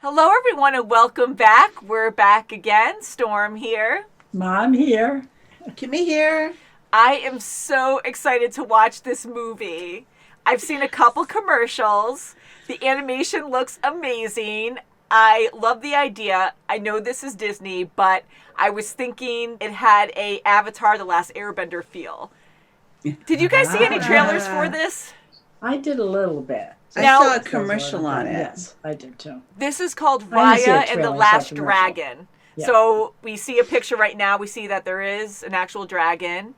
Hello, everyone, and welcome back. We're back again. Storm here. Mom here. Kimmy here. I am so excited to watch this movie. I've seen a couple commercials. The animation looks amazing. I love the idea. I know this is Disney, but I was thinking it had a Avatar: The Last Airbender feel. Did you guys see any trailers for this? I did a little bit. I Now- saw a commercial on it. Yes, I did too. This is called I didn't see a Raya and the trailer, I saw a Last commercial. Dragon. Yeah. So we see a picture right now. We see that there is an actual dragon.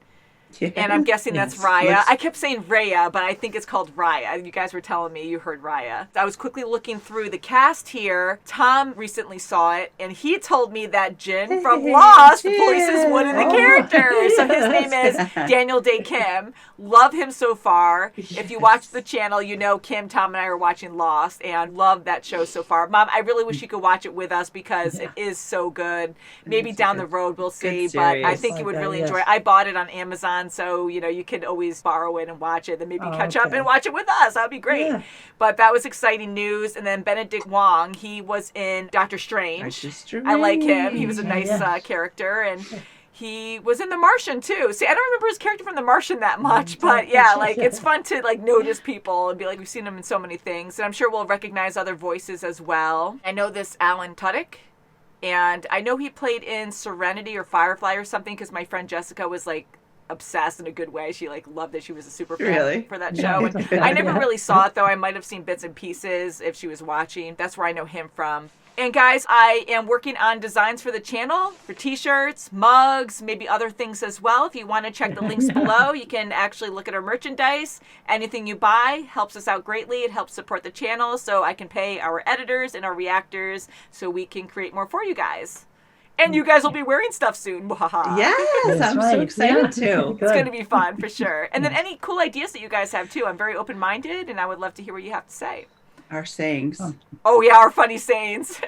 And I'm guessing that's Yes. Raya. I kept saying Raya, but I think it's called Raya. You guys were telling me you heard Raya. I was quickly looking through the cast here. Tom recently saw it, and he told me that Jin from Lost voices one of the characters. So his name is Daniel Day Kim. Love him so far. If you watch the channel, you know Kim, Tom, and I are watching Lost, and love that show so far. Mom, I really wish you could watch it with us because it is so good. Maybe down the road we'll see, but I series. think you would Like that, really yes. enjoy it. I bought it on Amazon, so you could always borrow it and watch it, and maybe catch up okay. and watch it with us. That'd be great. Yeah. But that was exciting news. And then Benedict Wong, he was in Doctor Strange. I like him. He was a nice character, and he was in The Martian too. See, I don't remember his character from The Martian that much, but yeah, like it's fun to like notice people and be like, we've seen him in so many things, and I'm sure we'll recognize other voices as well. I know this Alan Tudyk. And I know he played in Serenity or Firefly or something because my friend Jessica was like obsessed in a good way. She like loved that she was a super fan for that show. And I never really saw it though. I might have seen bits and pieces if she was watching. That's where I know him from. And guys, I am working on designs for the channel, for t-shirts, mugs, maybe other things as well. If you want to check the links below, you can actually look at our merchandise. Anything you buy helps us out greatly. It helps support the channel so I can pay our editors and our reactors so we can create more for you guys. And you guys will be wearing stuff soon. Yes, I'm so excited too. It's going to be fun for sure. And then any cool ideas that you guys have too. I'm very open-minded and I would love to hear what you have to say. Our sayings. Oh yeah, our funny sayings.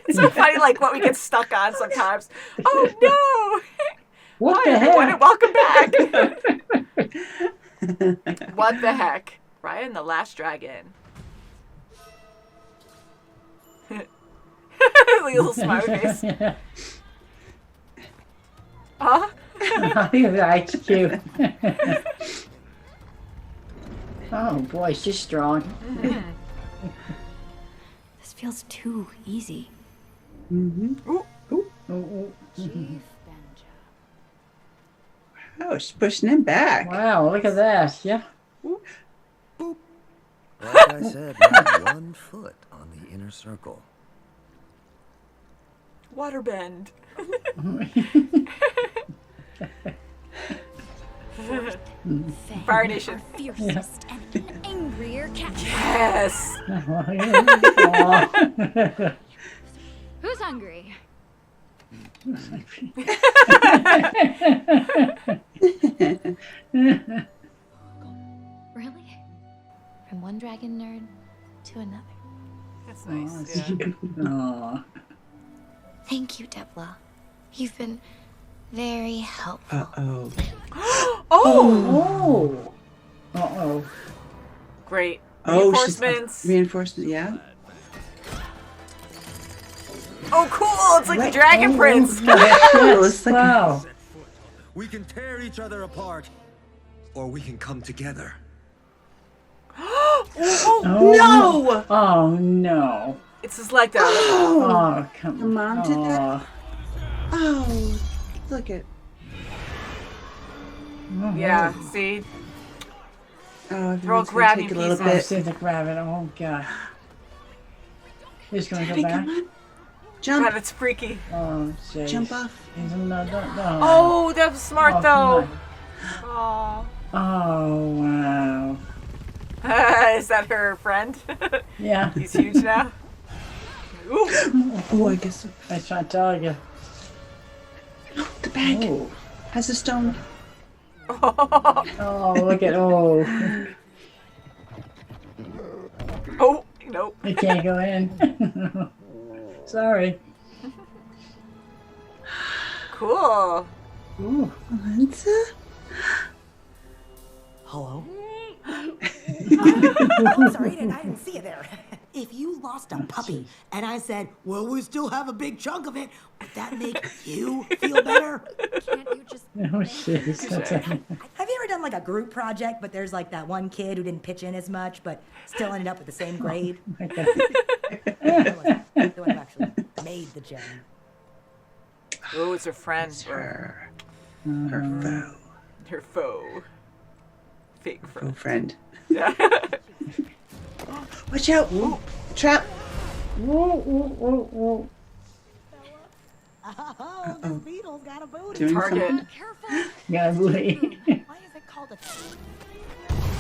It's so funny like what we get stuck on sometimes. Oh no! What Hi the everyone heck? and welcome back. What the heck? Raya and the Last Dragon. Little smiley face. Huh? I think that's cute. Oh boy, she's strong. This feels too easy. Oh, she's pushing him back. Wow, look at that. Yeah. Like I said, not 1 foot on the inner circle. Waterbend. Fire Nation. Fiercest and angrier cat. Yes. Aw. Who's hungry? Really? From one dragon nerd to another. That's nice. Aw. Thank you, Debla. You've been very helpful. Uh-oh. Oh! Oh. Uh-oh. Great. Oh, Reinforcements. Reinforcement, yeah. Oh, cool! It's like the Dragon Prince. Oh, it looks like Wow. We can tear each other apart, or we can come together. Oh, No! Oh no. it's just like that. Oh, come on. Mom did that? Oh, look at. Yeah, see? Oh, They're all everyone's gonna grabbing take a little pieces. Oh, bit. see the grab it. Oh god. He's gonna Daddy, go back. come on. God, Jump. it's freaky. Oh, jeez. Jump off. No. Oh, that was smart, Oh, though. come Oh. Oh, wow. Is that her friend? Yeah. He's huge now. Ooh. Oh, I guess so. I try to tell you. The bag Oh. has a stone. Oh, look at Oh, nope. I can't go in. Sorry. Cool. Ooh. Alyssa? Hello? I'm sorry, I didn't see you there. if you lost a puppy and I said, well, we still have a big chunk of it, would that make you feel better? Can't you just... Oh, shit. Have you ever done like a group project, but there's like that one kid who didn't pitch in as much, but still ended up with the same grade? My God. The one who actually made the gem. Oh, it's her friend. It's her. Her foe. Her foe. Fake Foe friend. friend. Yeah. Watch out! Ooh. Trap! Oh, this beetle's got a booty. Doing Target. something? Careful. Yeah, booty. Why is it called a...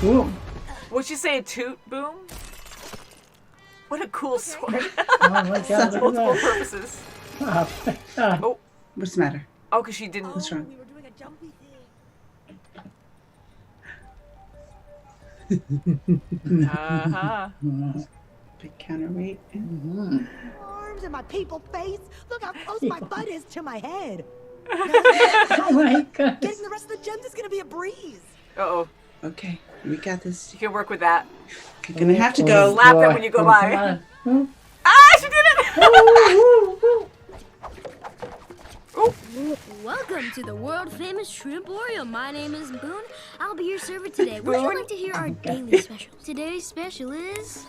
Ooh. Would she say a toot boom? What a cool sword. Oh, my God. Look Multiple at purposes. that. Oh, Oh, What's the matter? oh, because she didn't. What's wrong? We were doing a jumpy thing. Uh-huh. Big counterweight. Arms and my people face. Look how close my butt is to my head. oh, my God. Getting the rest of the gems is gonna be a breeze. Uh-oh. Okay, we got this. You can work with that. You're gonna have to go. Slap them when you go by. Come on. Ah, she did it! Welcome to the world famous Shrimp Oreo. My name is Boone. I'll be your server today. Would you like to hear our daily special? Today's special is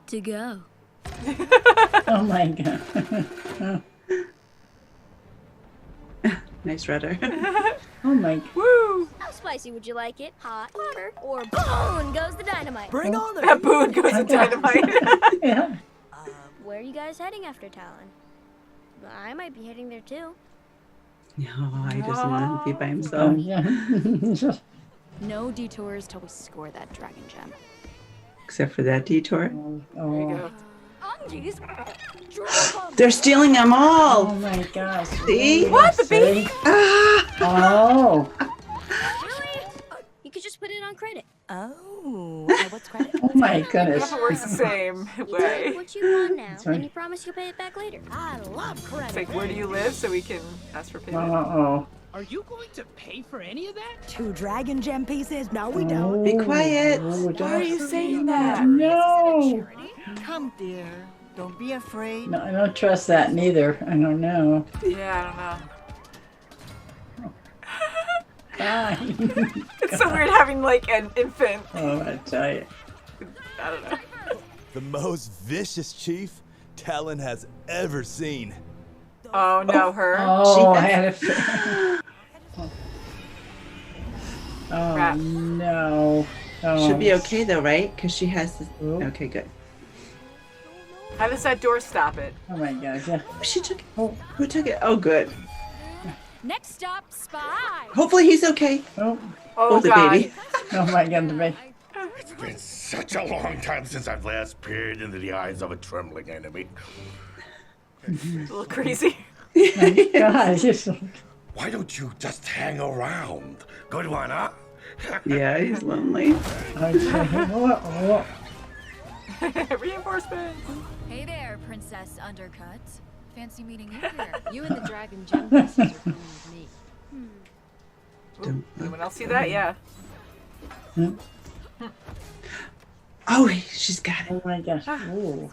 to go. Oh, my God. Nice rudder. Oh, my God. Woo! How spicy would you like it? Hot, water, or boom goes the dynamite? Bring on the... That boon goes to dynamite. Yeah. Where are you guys heading after Talon? I might be heading there too. No, he doesn't want to be by Oh, himself. yeah. No detours till we score that dragon gem. Except for that detour. There you Oh, go. They're stealing them all! oh, my gosh. See? What? The baby? Ah! Oh. Really? You could just put it on credit. Oh, what's credit? Oh, my goodness. It works the same You take way. what you want now, right. and you promise you'll pay it back later. I love It's credit. like, where do you live so we can ask for payment? Uh-oh. Are you going to pay for any of that? 2 dragon gem pieces? No, we don't. Be quiet. Oh, Why are you saying that? No. Come, dear. Don't be afraid. No, I don't trust that neither. I don't know. Yeah, I don't know. Bye. It's so weird having like an infant. Oh, I tell you. I don't know. The most vicious chief Talon has ever seen. Oh no, her. Oh, I had a. Oh, Crap. no. Oh. Should be okay though, right? Because she has this. Oh. Okay, good. How does that door stop it? Oh my gosh. Yeah. Oh, she took it. Oh, who took it? Oh, good. Next stop, Spy. Hopefully he's okay. Oh. Oh, the God. baby. Oh my God, the baby. It's been such a long time since I've last peered into the eyes of a trembling enemy. It's a little crazy. God, you're so... Why don't you just hang around? Good one, huh? Yeah, he's lonely. Oh, Reinforcements. Hey there, Princess Undercut. Fancy meeting you here. You and the dragon gem pieces are coming with me. Ooh, anyone else see that? Yeah. Oh, she's got it. oh my gosh. Ooh.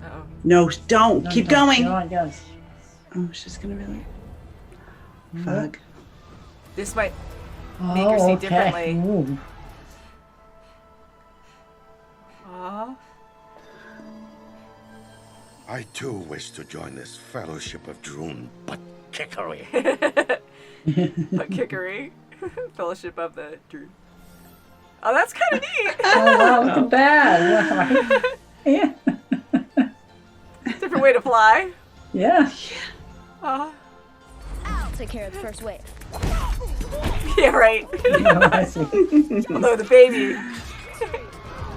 Uh-oh. No, don't. Keep going. Oh my gosh. Oh, she's gonna really. Fug. This might make her Oh, see okay. differently. Ooh. Aw. I too wish to join this fellowship of Droon, but kickery. But kickery. Fellowship of the Drew. Oh, that's kind of neat. Oh, wow, look at that. Wow. Yeah. Different way to fly. Yeah. Aw. I'll take care of the first wave. Yeah, right. Oh, I see. Although the baby.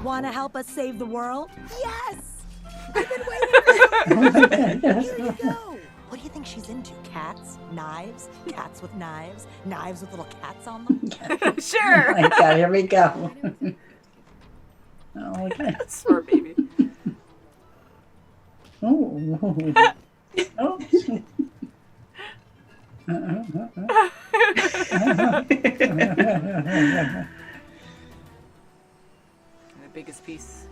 Want to help us save the world? Yes! I've been waiting Oh my God, yes. Here you go. What do you think she's into? Cats? Knives? Cats with knives? Knives with little cats on them? Sure. Oh my God, here we go. Oh, okay. Smart baby. Oh. Oh. The biggest piece.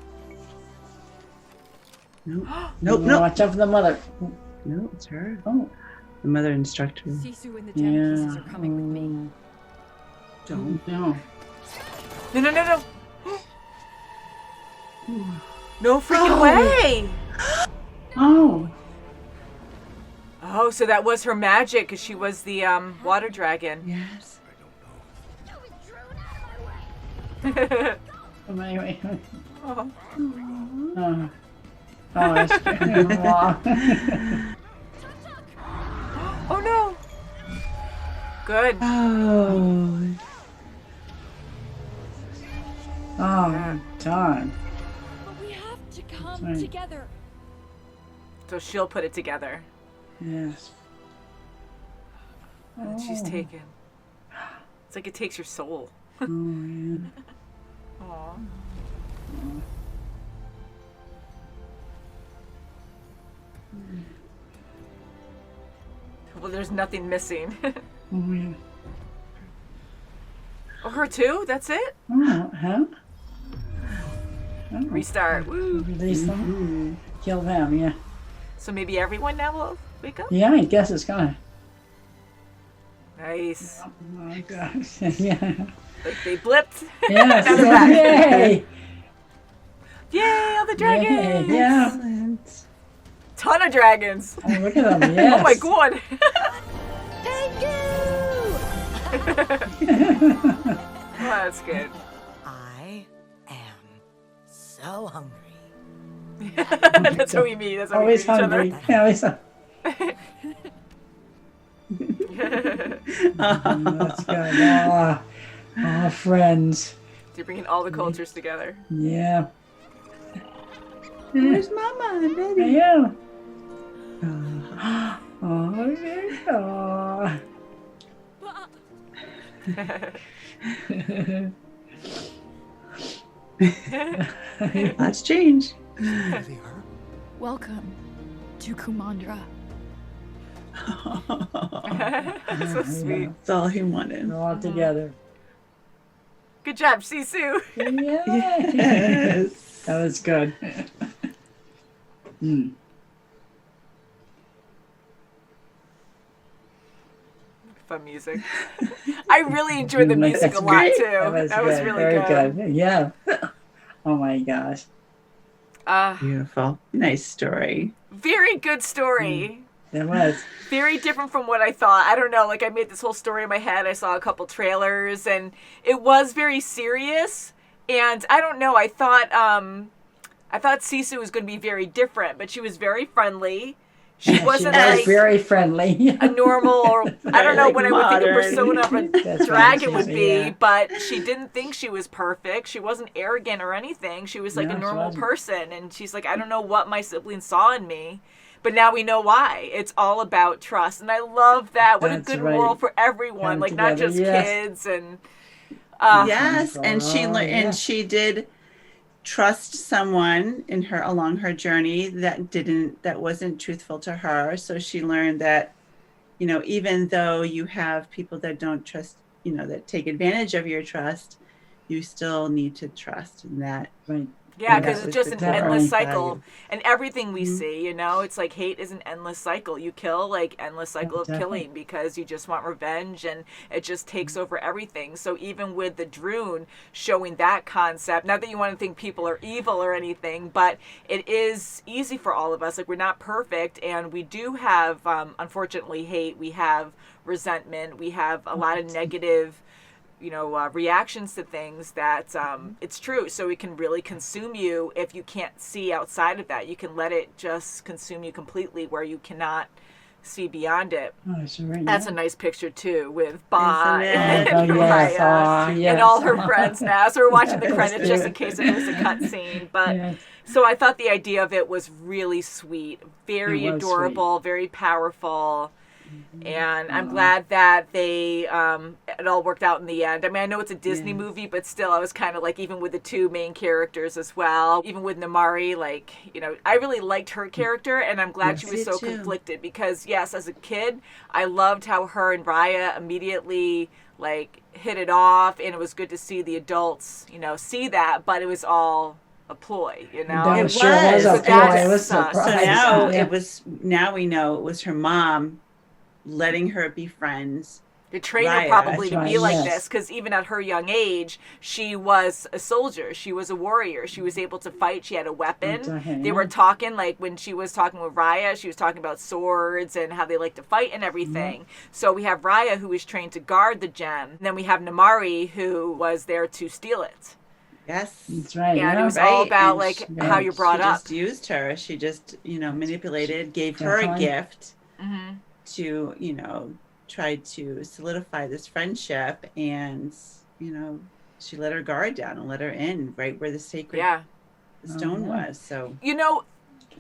Nope. Nope. Nope. Watch out for the mother. No, it's her. Oh. The mother instructor. Sisu and the gem pieces are coming with me. Don't. No. No. No freaking way. Oh. Oh, so that was her magic, because she was the water dragon. Yes. Anyway. Oh. Oh, that's good. Oh no. Good. Oh. Oh, darn. But we have to come Right. together. So she'll put it together. Yes. And she's taken. It's like it takes your soul. Oh, yeah. Aw. Well, there's nothing missing. Oh, yeah. Oh, her too? That's it? Oh, huh? Oh. Restart. Woo. Release them. Kill them, yeah. So maybe everyone now will wake up? Yeah, I guess it's gonna. Nice. Oh my gosh. Yeah. Like they blipped. Yes. Now they're back. Yay! Yay, all the dragons! Yeah. Excellent. Ton of dragons. Oh, look at them. Yes. Oh my god. Thank you! Oh, that's good. I am so hungry. That's what we mean. That's how Always we meet hungry. each other. Yeah, always That's good. Oh, friends. You're bringing all the cultures together. Yeah. Where's Mama and Daddy? Yeah. Oh, yeah. Lots change. Welcome to Kumandra. So sweet. That's all he wanted. They're all together. Good job, Sisu. Yeah. Yes. That was good. Hmm. Fun music. I really enjoyed the music That's a lot great. too. That was good. really Very good. Yeah. Oh my gosh. Beautiful. Nice story. Very good story. It was. Very different from what I thought. I don't know, like I made this whole story in my head. I saw a couple trailers and it was very serious. And I don't know, I thought Sisu was going to be very different, but she was very friendly. She wasn't She was like very friendly. a normal, or I don't know like what I would think a modern. persona of a That's dragon right, would be, yeah. but she didn't think she was perfect. She wasn't arrogant or anything. She was like No, a she normal wasn't. person, and she's like, I don't know what my siblings saw in me, but now we know why. It's all about trust, and I love that. What That's a good right. world for everyone, Come like not together, just yes. kids and. Yes, and yeah. and she did trust someone along her journey that wasn't truthful to her. So she learned that, even though you have people that don't trust, that take advantage of your trust, you still need to trust in that. Right. Yeah, And because that it's was just the an endless difference. cycle. Value. And everything we see, it's like hate is an endless cycle. You kill, like, endless cycle of Definitely. killing because you just want revenge and it just takes over everything. So even with the Droon showing that concept, not that you want to think people are evil or anything, but it is easy for all of us. Like, we're not perfect and we do have, unfortunately, hate. We have resentment. We have a lot of negative reactions to things that it's true. So it can really consume you if you can't see outside of that. You can let it just consume you completely where you cannot see beyond it. Oh, it's right. That's a nice picture too with Ba Isn't it? and Oh, yes. Raya Oh, yes. and all her friends now. So we're watching the Yes. credits just in case it was a cut scene. But Yes. so I thought the idea of it was really sweet, very It was adorable, very powerful. And I'm glad that they it all worked out in the end. I mean, I know it's a Disney movie, but still, I was kind of like, even with the two main characters as well, even with Namari, like, I really liked her character, and I'm glad she was so conflicted because, yes, as a kid, I loved how her and Raya immediately like hit it off, and it was good to see the adults, see that, but it was all a ploy, you know? It sure was was. a ploy. I was So surprised. now Yeah. now we know it was her mom letting her be friends. To train her Raya. probably That's to be right, like yes. this, because even at her young age, she was a soldier. She was a warrior. She was able to fight. She had a weapon. They were talking, like when she was talking with Raya, she was talking about swords and how they like to fight and everything. So we have Raya, who was trained to guard the gem. And then we have Namari, who was there to steal it. Yes. That's right. And yeah. it was all Right, about and like she- how you're brought she up. just used her. She just, manipulated, gave her a Definitely. gift to, tried to solidify this friendship, and, she let her guard down and let her in right where the sacred stone was. So,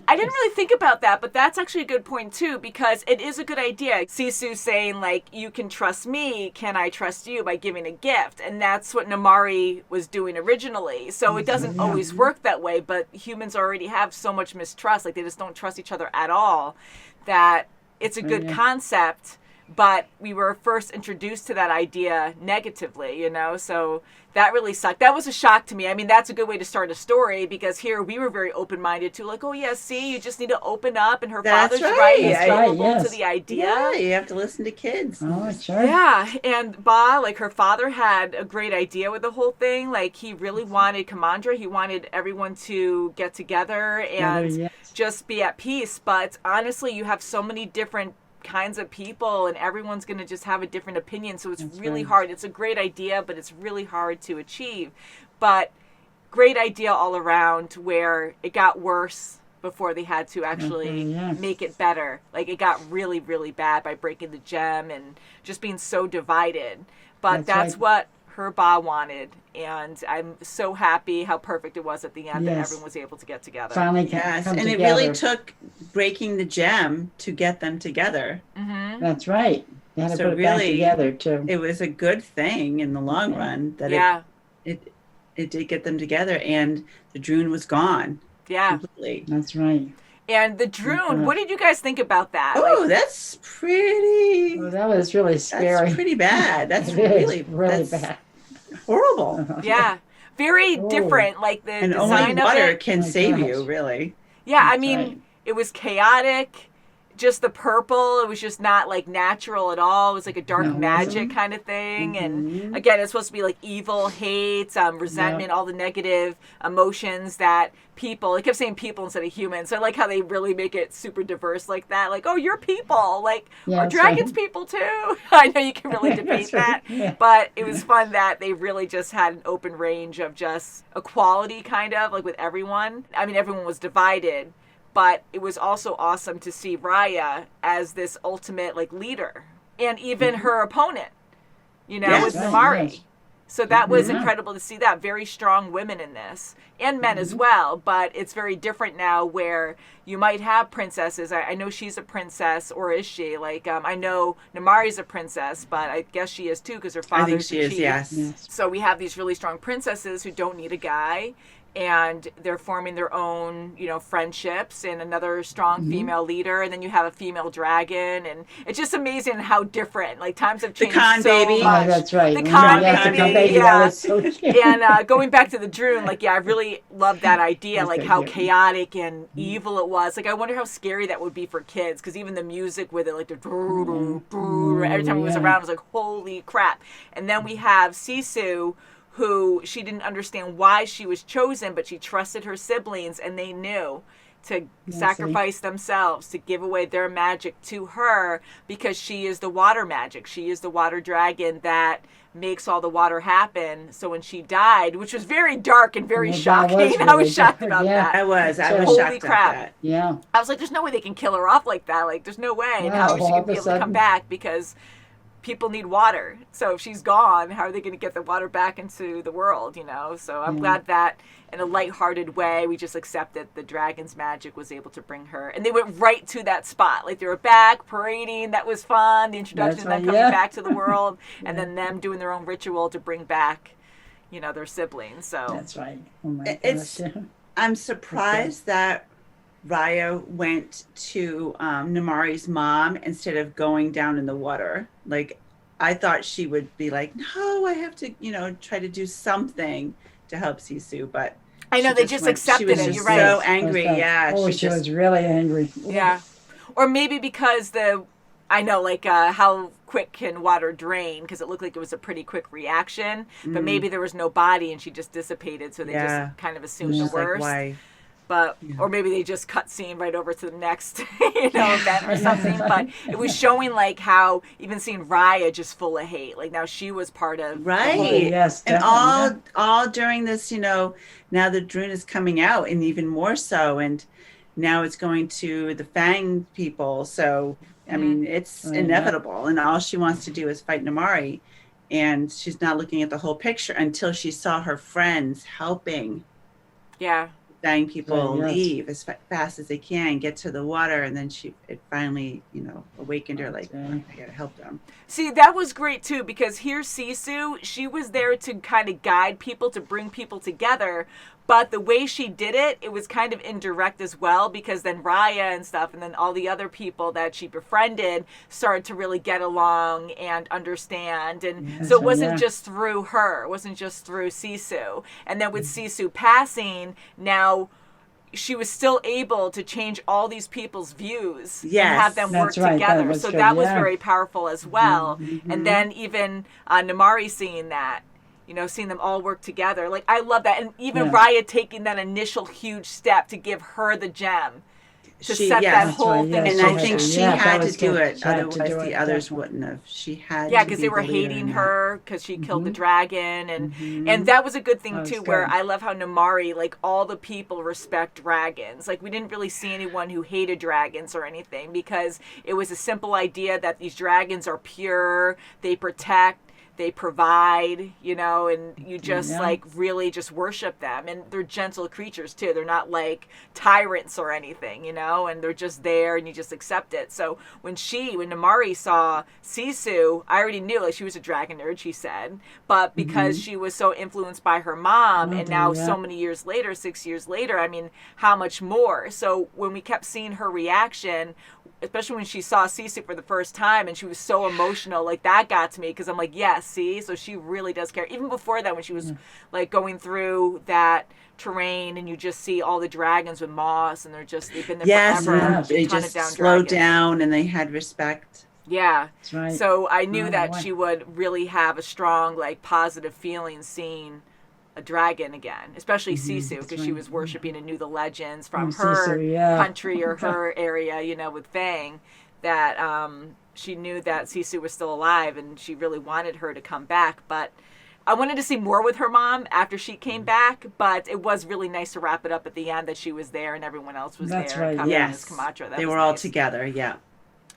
I didn't really think about that, but that's actually a good point too, because it is a good idea. Sisu saying, like, you can trust me, can I trust you, by giving a gift. And that's what Namari was doing originally. So it doesn't always work that way, but humans already have so much mistrust, like they just don't trust each other at all, that it's a good concept. But we were first introduced to that idea negatively, so that really sucked. That was a shock to me. I mean, that's a good way to start a story, because here we were very open-minded to, like, oh yeah, see, you just need to open up, and her father's right. He's vulnerable to the idea. Yeah, you have to listen to kids. Oh, sure. Yeah, and Ba, like, her father had a great idea with the whole thing. Like, he really wanted Kamandra. He wanted everyone to get together and just be at peace. But honestly, you have so many different kinds of people, and everyone's going to just have a different opinion, so it's really hard. It's a great idea, but it's really hard to achieve. But great idea all around, where it got worse before they had to actually make it better. Like, it got really, really bad by breaking the gem and just being so divided. But that's what her Ba wanted, and I'm so happy how perfect it was at the end that everyone was able to get together. Finally Yes, come and together. it really took breaking the gem to get them together. That's right. They had to So put it back really, together too. It was a good thing in the long run that it did get them together, and the Droon was gone. Yeah, completely. That's right. And the Droon, what did you guys think about that? Oh, that's pretty. Oh, that was really scary. That's pretty bad. That's It really is really that's bad. horrible. Yeah, very different. Like the And design only water of it. can save you, really. Yeah, I mean, it was chaotic. Just the purple, it was just not like natural at all. It was like a dark magic kind of thing. And again, it's supposed to be like evil, hate, resentment, all the negative emotions that people, I kept saying people instead of humans. So I like how they really make it super diverse like that. Like, oh, you're people. Like, are dragons people too? I know you can really debate that. But it was fun that they really just had an open range of just equality, kind of, like with everyone. I mean, everyone was divided. But it was also awesome to see Raya as this ultimate like leader, and even her opponent, with Namari. Yes. So that was incredible to see that. Very strong women in this, and men as well. But it's very different now, where you might have princesses. I know she's a princess, or is she? Like, I know Namari's a princess, but I guess she is too, because her father's I think she the is, chief. yes. So we have these really strong princesses who don't need a guy. And they're forming their own, friendships, and another strong female leader, and then you have a female dragon, and it's just amazing how different. Like, times have changed Khan so baby. much. Oh, that's right. The Khan baby, That was so cute. And going back to the Droon, like, I really love that idea, like how chaotic and evil it was. Like, I wonder how scary that would be for kids, because even the music with it, like the every time it was around, it was like, holy crap. And then we have Sisu, who she didn't understand why she was chosen, but she trusted her siblings, and they knew to sacrifice themselves, to give away their magic to her, because she is the water magic. She is the water dragon that makes all the water happen. So when she died, which was very dark and very shocking, I was shocked about that. I was Holy shocked crap. at that. Yeah. I was like, there's no way they can kill her off like that. Like, there's no way. And Yeah, how is she all going of to a be able to come sudden. back? Because people need water. So if she's gone, how are they going to get the water back into the world, So I'm glad that in a lighthearted way, we just accepted the dragon's magic was able to bring her. And they went right to that spot. Like, they were back parading. That was fun. The introduction of them coming back to the world, and then them doing their own ritual to bring back, their siblings. So That's right. Oh my It's gosh. I'm surprised that Raya went to Namari's mom instead of going down in the water. Like, I thought she would be like, no, I have to, try to do something to help Sisu. But I know, they just accepted it. You're right. So angry, yeah. Oh, she was really angry. Yeah. Or maybe because I know, like, how quick can water drain? Because it looked like it was a pretty quick reaction. But maybe there was no body and she just dissipated, so they just kind of assumed the worst. Like, why? But, or maybe they just cut scene right over to the next, event or something. But it was showing, like, how even seeing Raya just full of hate. Like, now she was part of. Right. Yes. And all during this, now the Drune is coming out, and even more so. And now it's going to the Fang people. So, I mean, it's inevitable. And all she wants to do is fight Namari. And she's not looking at the whole picture until she saw her friends helping. Yeah. Dying people leave as fast as they can, get to the water, and then it finally, awakened her, like, I gotta help them. See, that was great too, because here's Sisu. She was there to kind of guide people, to bring people together. But the way she did it, it was kind of indirect as well, because then Raya and stuff, and then all the other people that she befriended started to really get along and understand. And so it wasn't just through her. It wasn't just through Sisu. And then with Sisu passing, now she was still able to change all these people's views and have them work together. So that was very powerful as well. And then even Namari seeing that. Seeing them all work together. Like, I love that. And even Raya taking that initial huge step to give her the gem. To set that whole thing. And I think she had to do it. Otherwise, the others wouldn't have. She had to because they were hating her because she killed the dragon. And that was a good thing, too, where I love how Namari, like, all the people respect dragons. Like, we didn't really see anyone who hated dragons or anything, because it was a simple idea that these dragons are pure, they protect, they provide, and you just like really just worship them. And they're gentle creatures too. They're not like tyrants or anything, and they're just there and you just accept it. So when Namari saw Sisu, I already knew, like, she was a dragon nerd, she said, but because she was so influenced by her mom, and now so many years later, 6 years later, I mean, how much more? So when we kept seeing her reaction, especially when she saw Sisu for the first time and she was so emotional, like, that got to me, because I'm like, yes, see, so she really does care. Even before that, when she was like going through that terrain and you just see all the dragons with moss, and they've been there forever. They just slowed down and they had respect. Yeah. That's right. So I knew that she would really have a strong, like, positive feeling seeing a dragon again, especially Sisu, because she was worshiping and knew the legends from her country or her area, with Fang, that she knew that Sisu was still alive and she really wanted her to come back. But I wanted to see more with her mom after she came back, but it was really nice to wrap it up at the end that she was there and everyone else was there. Right. Yes. They were all together. Yeah.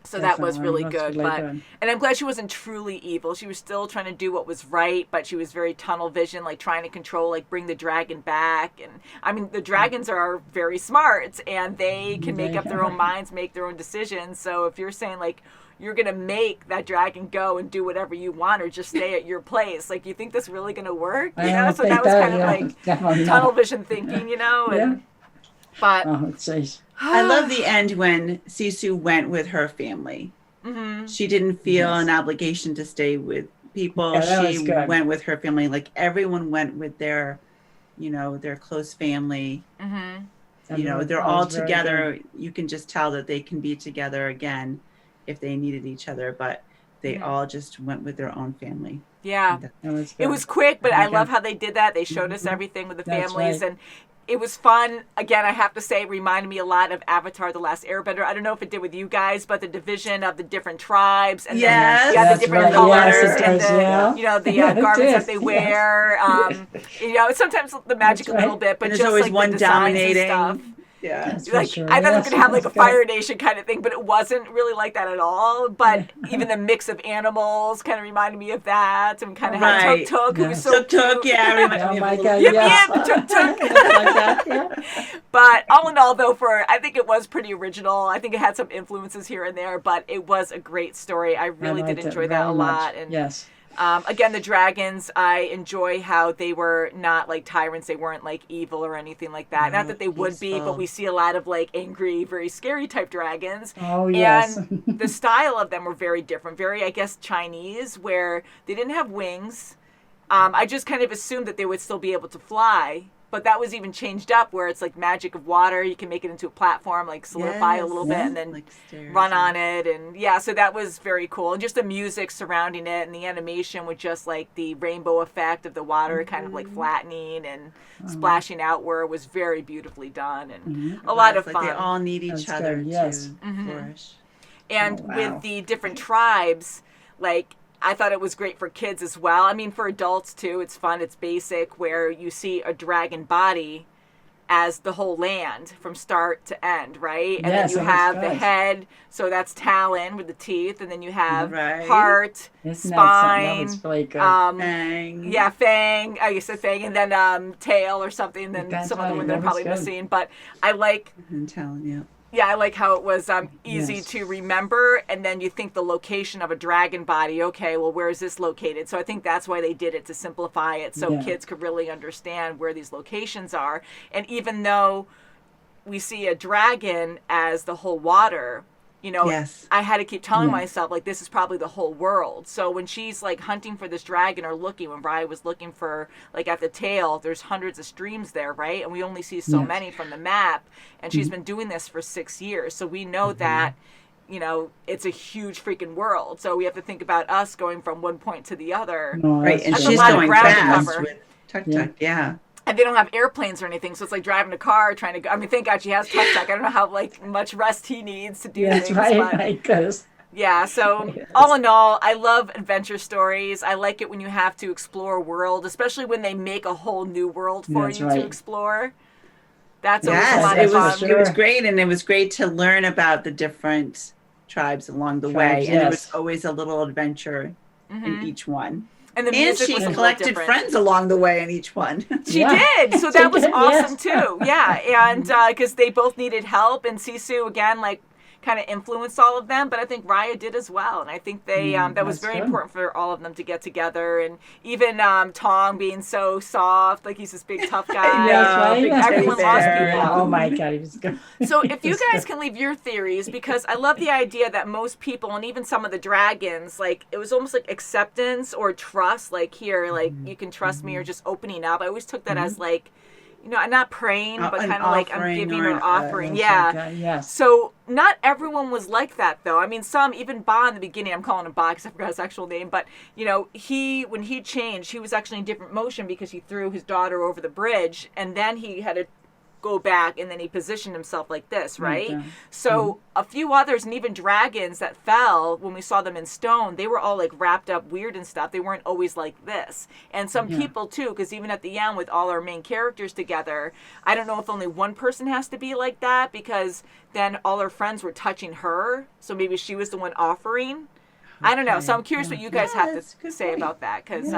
So that was really good. And I'm glad she wasn't truly evil. She was still trying to do what was right, but she was very tunnel vision, like trying to control, like bring the dragon back. And I mean, the dragons are very smart and they can make up their own minds, make their own decisions. So if you're saying, like, you're going to make that dragon go and do whatever you want or just stay at your place, like, you think that's really going to work? So that was kind of like tunnel vision thinking, And, but I love the end when Sisu went with her family. She didn't feel an obligation to stay with people. She went with her family. Like, everyone went with their close family. They're all together. You can just tell that they can be together again if they needed each other, but they all just went with their own family. Yeah. It was quick, but I love how they did that. They showed us everything with the families, and it was fun. Again, I have to say, it reminded me a lot of Avatar: The Last Airbender. I don't know if it did with you guys, but the division of the different tribes and the different colors and the garments that they wear. Sometimes the magic a little bit, but and there's just always like one the designs dominating. And stuff. Yeah, like I thought it was gonna have like a Fire Nation kind of thing, but it wasn't really like that at all. But even the mix of animals kind of reminded me of that, and kind of had Tuk Tuk, who was so Tuk, cute. Oh my God, Tuk Tuk. But all in all, though, I think it was pretty original. I think it had some influences here and there, but it was a great story. I really did enjoy that a lot. And yes. Again, the dragons, I enjoy how they were not like tyrants. They weren't like evil or anything like that. Not that they would be, but we see a lot of like angry, very scary type dragons. Oh, yes. And the style of them were very different. Very, I guess, Chinese, where they didn't have wings. I just kind of assumed that they would still be able to fly but that was even changed up where it's like magic of water. You can make it into a platform, like solidify a little bit and then like run on it. And yeah, so that was very cool. And just the music surrounding it and the animation with just like the rainbow effect of the water kind of like flattening and splashing outward was very beautifully done and a lot of fun. They all need each other to flourish. And with the different tribes, like, I thought it was great for kids as well. I mean, for adults too, it's fun. It's basic where you see a dragon body as the whole land from start to end, right? And then you have the head, so that's Talon with the teeth, and then you have heart, spine, Fang. Yeah, Fang. I guess Fang, and then tail or something. And then some other one that I'm probably missing. But I like Talon, yeah. Yeah, I like how it was easy to remember, and then you think the location of a dragon body, okay, well, where is this located? So I think that's why they did it, to simplify it so kids could really understand where these locations are. And even though we see a dragon as the whole water, you know, I had to keep telling myself, like, this is probably the whole world. So when she's, like, hunting for this dragon or looking, when Raya was looking for, like, at the tail, there's hundreds of streams there, right? And we only see so many from the map. And she's been doing this for 6 years. So we know that, you know, it's a huge freaking world. So we have to think about us going from one point to the other. Right, and that's she's a lot going of ground fast to cover. with tuk-tuk, yeah. And they don't have airplanes or anything, so it's like driving a car, trying to go. I mean, thank God she has tuk-tuk. I don't know how like much rest he needs to do things. But yeah, so all in all, I love adventure stories. I like it when you have to explore a world, especially when they make a whole new world for you to explore. That's always a lot of fun. It was great, and it was great to learn about the different tribes along the way. And it was always a little adventure in each one. And the music she was collected friends along the way in each one. She did. So that was awesome too. Yeah. And because they both needed help. And Sisu, again, like kind of influenced all of them. But I think Raya did as well. And I think they that was very important for all of them to get together. And even Tong being so soft, like he's this big tough guy. Everyone lost people. Oh my God, he was good. So if you guys can leave your theories, because I love the idea that most people, and even some of the dragons, like it was almost like acceptance or trust, like here, like you can trust me, or just opening up. I always took that as like, you know, I'm not praying, but kind of like I'm giving or an offering. So not everyone was like that, though. I mean, some, even Ba in the beginning, I'm calling him Ba because I forgot his actual name, but, you know, when he changed, he was actually in different motion because he threw his daughter over the bridge, and then he had to go back, and then he positioned himself like this, right? So a few others, and even dragons that fell, when we saw them in stone, they were all like wrapped up weird and stuff. They weren't always like this. And some people too, because even at the end with all our main characters together, I don't know if only one person has to be like that, because then all her friends were touching her, so maybe she was the one offering. I don't know. So I'm curious what you guys have to say about that, because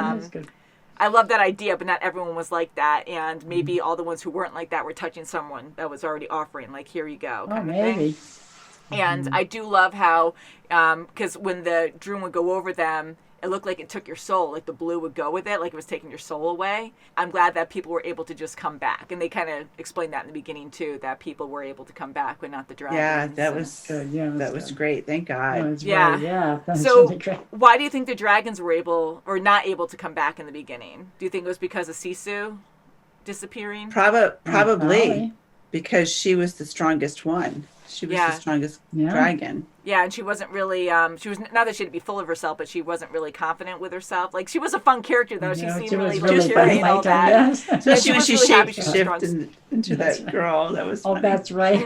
I love that idea, but not everyone was like that, and maybe all the ones who weren't like that were touching someone that was already offering, like, here you go, kind of thing. And I do love how, because when the Droon would go over them, it looked like it took your soul, like the blue would go with it, like it was taking your soul away. I'm glad that people were able to just come back, and they kind of explained that in the beginning too, that people were able to come back, but not the dragons. Yeah, that was good. Yeah, that was great. Thank God. So why do you think the dragons were able or not able to come back in the beginning? Do you think it was because of Sisu disappearing? Probably, because she was the strongest one. She was the strongest dragon. Yeah, and she wasn't really, she was, not that she had to be full of herself, but she wasn't really confident with herself. Like, she was a fun character, though. She seemed really cheery and all that. Especially when she shapeshifted into that girl. That was funny. That's right.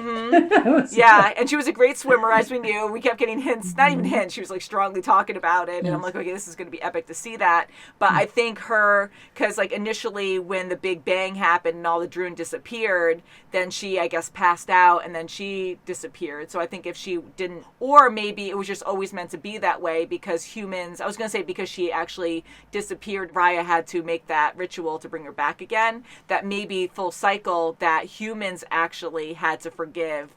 Yeah, and she was a great swimmer, as we knew. We kept getting hints, not even hints. She was, like, strongly talking about it. And I'm like, okay, this is going to be epic to see that. But I think her, because, like, initially when the Big Bang happened and all the Droon disappeared, then she, I guess, passed out, and then she disappeared. So I think if she didn't... Or maybe it was just always meant to be that way because humans, I was going to say because she actually disappeared, Raya had to make that ritual to bring her back again, that maybe full cycle that humans actually had to forgive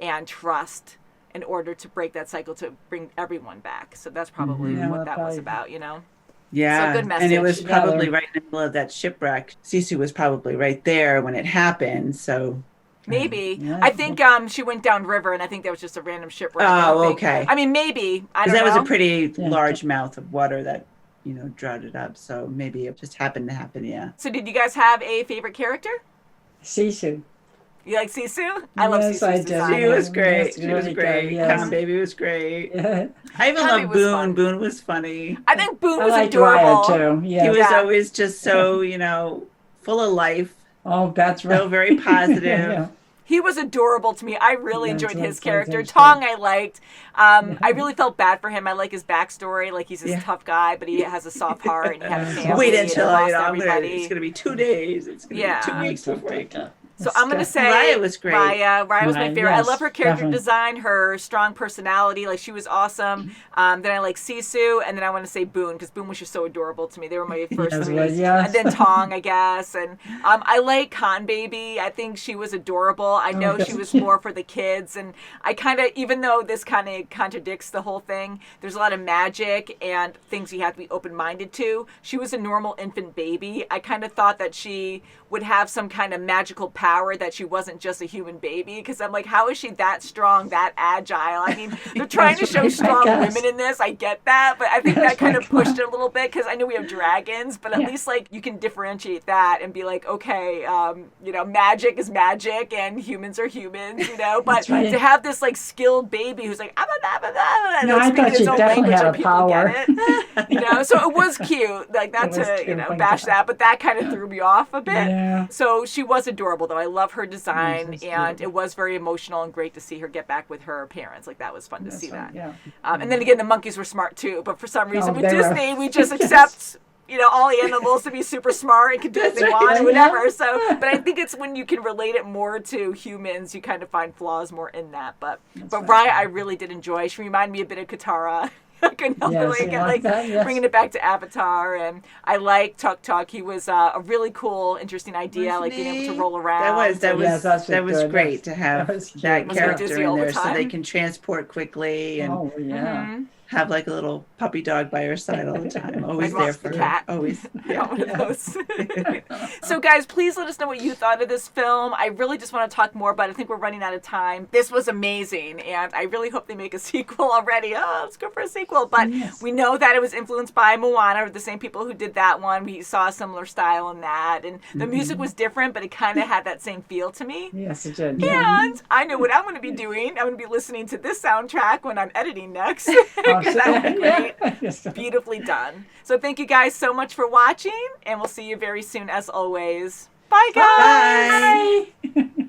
and trust in order to break that cycle to bring everyone back. So that's probably what that was about, you know? Yeah, so good message. And it was probably right in the middle of that shipwreck. Sisu was probably right there when it happened, so... Maybe. I think she went down river, and I think that was just a random shipwreck. Oh, okay. I mean, maybe. I don't know. Because that was a pretty large mouth of water that, you know, drowned it up. So maybe it just happened to happen, So did you guys have a favorite character? Sisu. You like Sisu? I love Yes, Sisu's I do. design. She was great. That's She was really great. good, yes. Come Baby was great. Yeah. I even Come love Baby was Boone. fun. Boone was funny. I think Boone I was liked adorable. Raya too. Yeah. He was Yeah. always just so, full of life. Oh, that's right. So very positive. Yeah. He was adorable to me. I really That's enjoyed what his it character. is. Tong I liked. I really felt bad for him. I like his backstory. Like, he's this tough guy, but he has a soft heart and he had a family. Wait and until lost it's everybody. going to be 2 days. It's going to be 2 weeks before you come. So I'm going to say Raya was great. Raya was my Raya, favorite. I yes, love her character definitely. design, her strong personality. Like, she was awesome. Then I like Sisu, and then I want to say Boone, because Boone was just so adorable to me. They were my first Yes, three. well, yes. And then Tong, I guess. And I like Con Baby. I think she was adorable. I know she was more for the kids. And I kind of, even though this kind of contradicts the whole thing, there's a lot of magic and things you have to be open-minded to. She was a normal infant baby. I kind of thought that she would have some kind of magical power, that she wasn't just a human baby, because I'm like, how is she that strong, that agile? I mean, they're trying to show strong women in this. I get that, but I think that kind of pushed it a little bit, because I know we have dragons, but at least like you can differentiate that and be like, okay, magic is magic and humans are humans, but to have this like skilled baby who's like, No, I thought she definitely had a power. So it was cute, like not to bash that, but that kind of threw me off a bit. Yeah. So she was adorable, though. I love her design, and it was very emotional and great to see her get back with her parents. Like, that was fun to see that. Yeah. And then again, the monkeys were smart too, but for some reason with they were. Disney, we just accept all the animals to be super smart and can do what they want and whatever. So, but I think it's when you can relate it more to humans, you kind of find flaws more in that. But Raya, I really did enjoy. She reminded me a bit of Katara. I couldn't help it, bringing it back to Avatar. And I like Tuk Tuk. He was a really cool, interesting idea, like being able to roll around. That was great to have that character in there, so they can transport quickly and have like a little puppy dog by her side all the time. Always there for her. Always. Yeah. One of those. So guys, please let us know what you thought of this film. I really just want to talk more about it. I think we're running out of time. This was amazing, and I really hope they make a sequel already. Oh, let's go for a sequel. But we know that it was influenced by Moana, the same people who did that one. We saw a similar style in that, and the music was different, but it kind of had that same feel to me. Yes, it did. And I know what I'm going to be doing. I'm going to be listening to this soundtrack when I'm editing next. That would be great. Beautifully done. So thank you guys so much for watching, and we'll see you very soon as always. Bye, guys. Bye.